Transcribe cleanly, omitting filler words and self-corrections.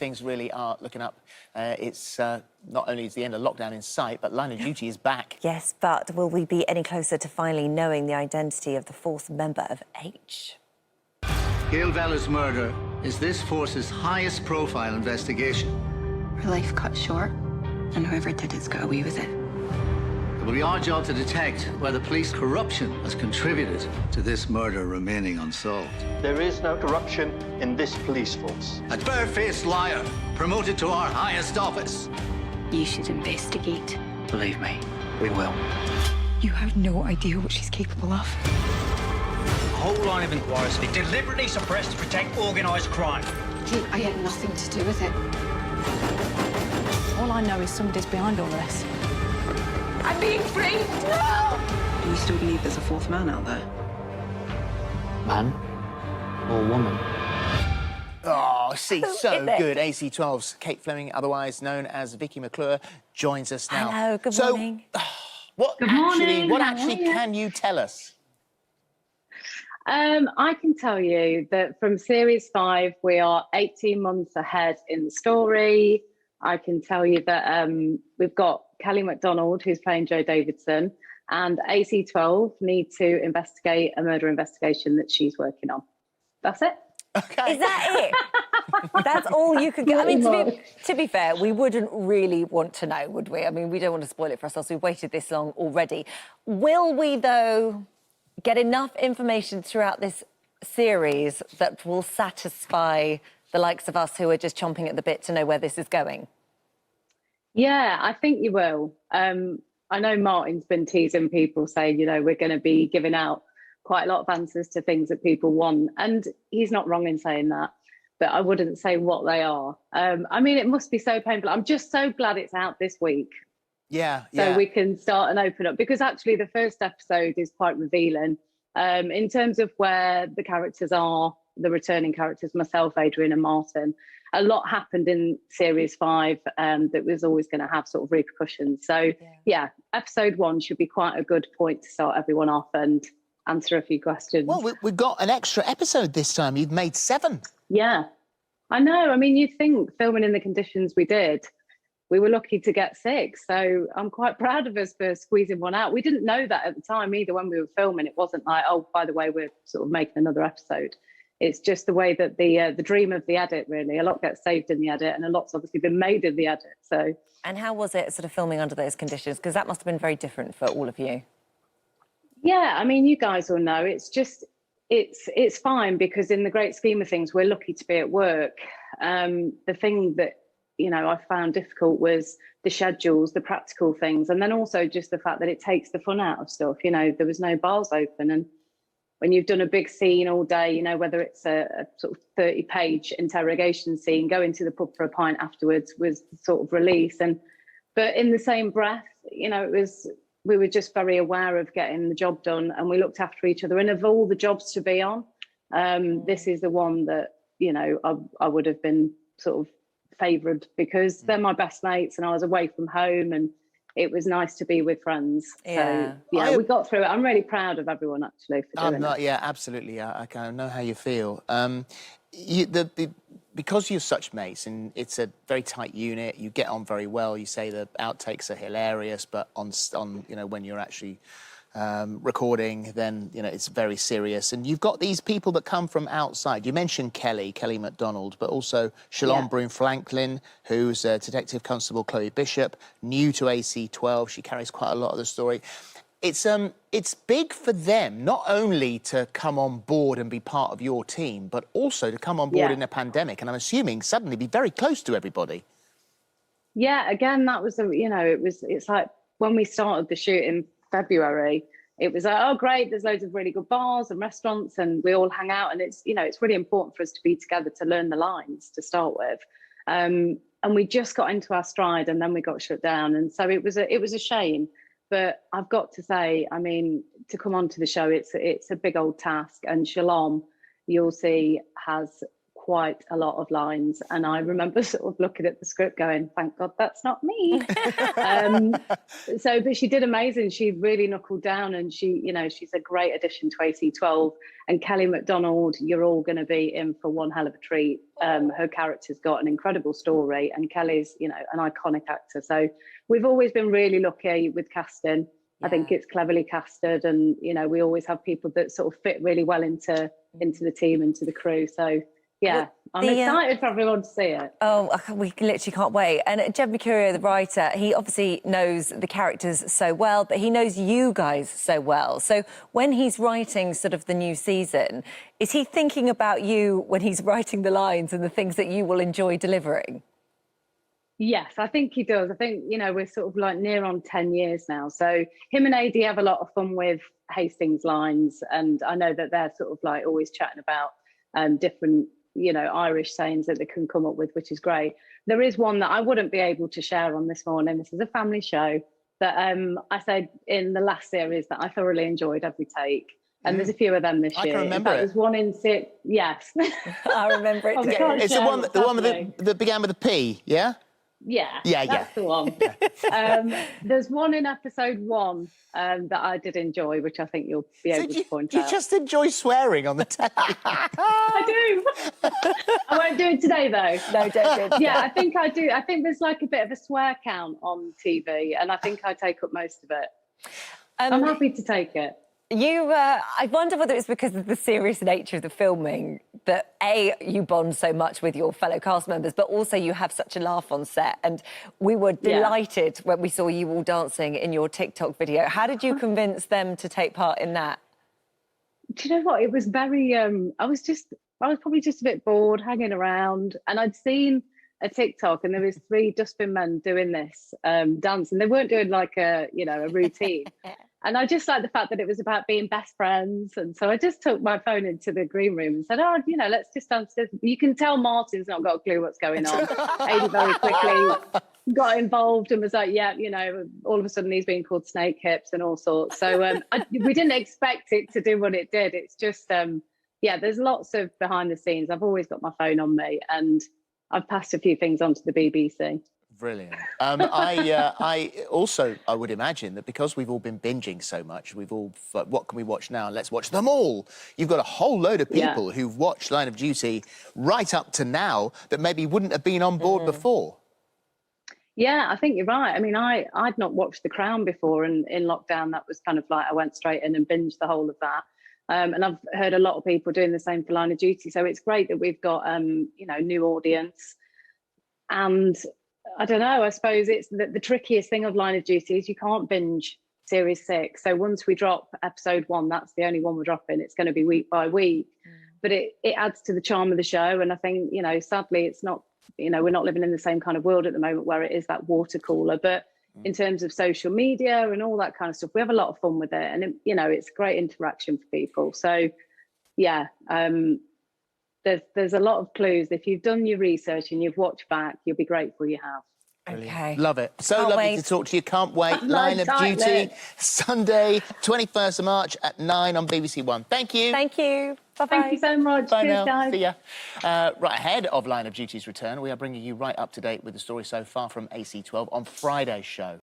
things really are looking up. It's not only is the end of lockdown in sight, but Line of Duty is back. Yes, but will we be any closer to finally knowing the identity of the fourth member of H? Gail Vella's murder is this force's highest profile investigation. Her life cut short, and whoever did it's got away with it. It will be our job to detect whether police corruption has contributed to this murder remaining unsolved. There is no corruption in this police force. A barefaced liar promoted to our highest office. You should investigate. Believe me, we will. You have no idea what she's capable of. The whole line of inquiries has been deliberately suppressed to protect organised crime. I had nothing to do with it. All I know is somebody's behind all this. I'm being framed! No! Do you still believe there's a fourth man out there? Man or woman? Oh, see, so it? good. AC12's Kate Fleming, otherwise known as Vicky McClure, joins us now. Hello, good morning. What actually can you tell us? I can tell you that from Series 5, we are 18 months ahead in the story. I can tell you that we've got Kelly MacDonald, who's playing Jo Davidson, and AC12 need to investigate a murder investigation that she's working on. That's it. Okay. Is that it? That's all you could get? I mean, to be fair, we wouldn't really want to know, would we? I mean, we don't want to spoil it for ourselves. We've waited this long already. Will we, though, get enough information throughout this series that will satisfy the likes of us who are just chomping at the bit to know where this is going? Yeah, I think you will. I know Martin's been teasing people saying, you know, we're going to be giving out quite a lot of answers to things that people want. And he's not wrong in saying that, but I wouldn't say what they are. I mean, it must be so painful. I'm just so glad it's out this week. Yeah. So we can start and open up, because actually the first episode is quite revealing in terms of where the characters are, the returning characters, myself, Adrian and Martin. A lot happened in Series 5 that was always going to have sort of repercussions. So, yeah, episode 1 should be quite a good point to start everyone off and answer a few questions. Well, we've got an extra episode this time. You've made 7. Yeah, I know. I mean, you'd think filming in the conditions we did, we were lucky to get 6. So I'm quite proud of us for squeezing one out. We didn't know that at the time either when we were filming. It wasn't like, oh, by the way, we're sort of making another episode. It's just the way that the dream of the edit, really. A lot gets saved in the edit and a lot's obviously been made in the edit. So. And how was it sort of filming under those conditions? Because that must have been very different for all of you. Yeah, I mean, you guys all know it's just, it's fine because in the great scheme of things, we're lucky to be at work. The thing that, you know, I found difficult was the schedules, the practical things, and then also just the fact that it takes the fun out of stuff. You know, there was no bars open, and when you've done a big scene all day, you know, whether it's a sort of 30-page interrogation scene, going to the pub for a pint afterwards was sort of release. But in the same breath, you know, we were just very aware of getting the job done, and we looked after each other. And of all the jobs to be on, this is the one that, you know, I would have been sort of favoured because they're my best mates and I was away from home and it was nice to be with friends. Yeah. So, yeah, we got through it. I'm really proud of everyone, actually, for doing it. Yeah, absolutely. I kind of know how you feel. Because you're such mates and it's a very tight unit, you get on very well. You say the outtakes are hilarious, but on you know, when you're actually recording, then, you know, it's very serious. And you've got these people that come from outside. You mentioned Kelly MacDonald, but also Shalom Broom-Franklin, who's Detective Constable Chloe Bishop, new to AC12. She carries quite a lot of the story. It's big for them, not only to come on board and be part of your team, but also to come on board in a pandemic. And I'm assuming suddenly be very close to everybody. Yeah, again, that was, you know, it's like when we started the shoot in February, it was like, oh, great, there's loads of really good bars and restaurants and we all hang out. And it's, you know, it's really important for us to be together to learn the lines to start with. And we just got into our stride and then we got shut down. And so it was a shame. But I've got to say, I mean, to come onto the show, it's a big old task. And Shalom, you'll see, has quite a lot of lines. And I remember sort of looking at the script going, thank God that's not me. But she did amazing. She really knuckled down, and she's a great addition to AC12. And Kelly MacDonald, you're all going to be in for one hell of a treat. Her character's got an incredible story, and Kelly's, an iconic actor. So we've always been really lucky with casting. I think it's cleverly casted, and we always have people that sort of fit really well into the team, into the crew. So yeah, I'm excited for everyone to see it. Oh, we literally can't wait. And Vicky McClure, the writer, he obviously knows the characters so well, but he knows you guys so well. So when he's writing sort of the new season, is he thinking about you when he's writing the lines and the things that you will enjoy delivering? Yes, I think he does. I think, we're sort of like near on 10 years now. So him and AD have a lot of fun with Hastings lines. And I know that they're sort of like always chatting about different, Irish sayings that they can come up with, which is great. There is one that I wouldn't be able to share on this morning. This is a family show that I said in the last series that I thoroughly enjoyed every take. And there's a few of them this year. I can remember it. There's one in six. Yes. I remember it too. It's the one that began with a P, yeah? Yeah, that's the one. There's one in episode 1 that I did enjoy, which I think you'll be able to point out. You just enjoy swearing on the telly. I do. I won't do it today, though. No, don't do it. Yeah, I think I do. I think there's like a bit of a swear count on TV, and I think I take up most of it. I'm happy to take it. I wonder whether it's because of the serious nature of the filming that, A, you bond so much with your fellow cast members, but also you have such a laugh on set. And we were delighted when we saw you all dancing in your TikTok video. How did you convince them to take part in that? Do you know what? It was very, I was probably just a bit bored hanging around, and I'd seen a TikTok and there was 3 dustbin men doing this dance, and they weren't doing like a routine. And I just like the fact that it was about being best friends. And so I just took my phone into the green room and said, let's just dance this. You can tell Martin's not got a clue what's going on. Adi very quickly got involved and was like, all of a sudden he's being called snake hips and all sorts. So we didn't expect it to do what it did. It's just, there's lots of behind the scenes. I've always got my phone on me, and I've passed a few things on to the BBC. Brilliant. I would imagine that because we've all been binging so much, what can we watch now? Let's watch them all. You've got a whole load of people who've watched Line of Duty right up to now that maybe wouldn't have been on board before. Yeah, I think you're right. I mean, I'd not watched The Crown before, and in lockdown, that was kind of like I went straight in and binged the whole of that. And I've heard a lot of people doing the same for Line of Duty. So it's great that we've got, new audience. And I don't know, I suppose it's the trickiest thing of Line of Duty is you can't binge series 6. So once we drop episode 1, that's the only one we're dropping. It's going to be week by week. But it adds to the charm of the show. And I think, sadly, it's not, we're not living in the same kind of world at the moment where it is that water cooler. But in terms of social media and all that kind of stuff, we have a lot of fun with it. And, it's great interaction for people. So, yeah, there's a lot of clues. If you've done your research and you've watched back, you'll be grateful you have. Okay. Love it. So lovely to talk to you. Can't wait. Line of Duty, Sunday, 21st of March at 9 on BBC One. Thank you. Thank you. Bye-bye. Thank you so much. Bye Cheers, now. guys. See ya. Right ahead of Line of Duty's return, we are bringing you right up to date with the story so far from AC12 on Friday's show.